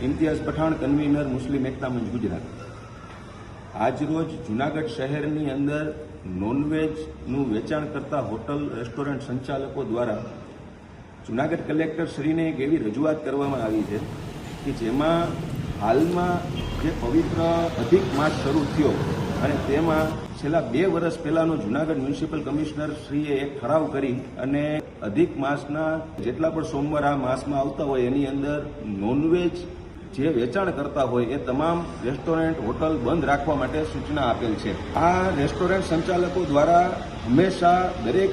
Imtiaz Pathan, convener મુસ્લિમ એકતા મંચ ગુજરાત। આજરોજ જૂનાગઢ શહેરની અંદર નોનવેજનું વેચાણ કરતા હોટલ રેસ્ટોરન્ટ સંચાલકો દ્વારા જૂનાગઢ કલેક્ટર શ્રીને એક એવી રજૂઆત કરવામાં આવી છે કે જેમાં હાલમાં જે પવિત્ર અધિક માસ શરૂ થયો અને તેમાં છેલ્લા 2 વર્ષ પહેલાનો જૂનાગઢ મ્યુનિસિપલ કમિશનર શ્રીએ એક ઠરાવ કરી અને અધિક માસના જેટલા પણ સોમવાર આ માસમાં આવતા હોય એની અંદર નોનવેજ જે વેચાણ કરતા હોય એ તમામ રેસ્ટોરન્ટ હોટલ બંધ રાખવા માટે સૂચના આપેલ છે। આ રેસ્ટોરન્ટ સંચાલકો દ્વારા હંમેશા દરેક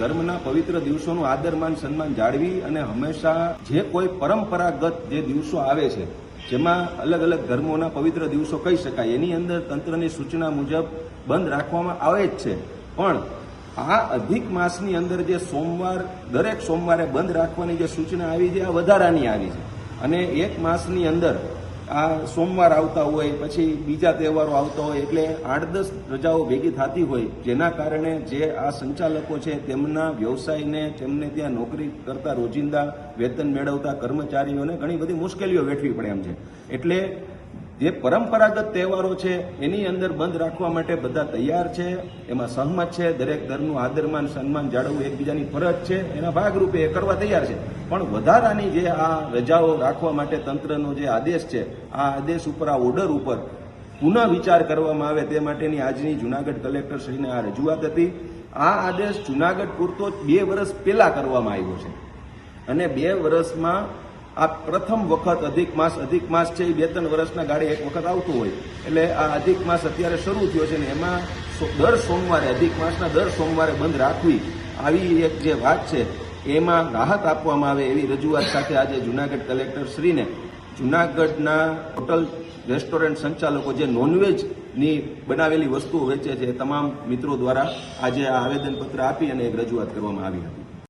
ધર્મના પવિત્ર દિવસોનું આદરમાન સન્માન જાળવી અને હંમેશા જે કોઈ પરંપરાગત જે દિવસો આવે છે જેમાં અલગ અલગ ધર્મોના પવિત્ર દિવસો કહી શકાય એની અંદર તંત્રની સૂચના મુજબ બંધ રાખવામાં આવે જ છે, પણ આ અધિક માસની અંદર જે સોમવાર દરેક સોમવારે બંધ રાખવાની જે સૂચના આવી છે આ વધારાની આવી છે અને એક માસની અંદર આ સોમવાર આવતા હોય પછી બીજા તહેવારો આવતા હોય એટલે 8-10 રજાઓ ભેગી થતી હોય જેના કારણે જે આ સંચાલકો છે તેમના વ્યવસાયને તેમને ત્યાં નોકરી કરતા રોજિંદા વેતન મેળવતા કર્મચારીઓને ઘણી બધી મુશ્કેલીઓ વેઠવી પડે એમ છે। એટલે જે પરંપરાગત તહેવારો છે એની અંદર બંધ રાખવા માટે બધા તૈયાર છે, એમાં સહમત છે, દરેક ધર્મનું આદરમાન સન્માન જાળવવું એકબીજાની ફરજ છે, એના ભાગરૂપે એ કરવા તૈયાર છે, પણ વધારાની જે આ રજાઓ રાખવા માટે તંત્રનો જે આદેશ છે આ આદેશ ઉપર આ ઓર્ડર ઉપર પુનઃ વિચાર કરવામાં આવે તે માટેની આજની જૂનાગઢ કલેક્ટર શ્રીને આ રજૂઆત હતી। આ આદેશ જૂનાગઢ પૂરતો 2 વર્ષ પહેલા કરવામાં આવ્યો છે અને 2 વર્ષમાં આ પ્રથમ વખત અધિક માસ છે એ 2-3 વર્ષના ગાળે એક વખત આવતું હોય એટલે આ અધિક માસ અત્યારે શરૂ થયો છે ને એમાં દર સોમવારે અધિક માસના દર સોમવારે બંધ રાખવી આવી એક જે વાત છે એમાં રાહત આપવામાં આવે એવી રજૂઆત સાથે આજે જૂનાગઢ કલેક્ટર શ્રીને જૂનાગઢના હોટલ રેસ્ટોરન્ટ સંચાલકો જે નોનવેજની બનાવેલી વસ્તુઓ વેચે છે તમામ મિત્રો દ્વારા આજે આ આવેદનપત્ર આપી અને એક રજૂઆત કરવામાં આવી હતી।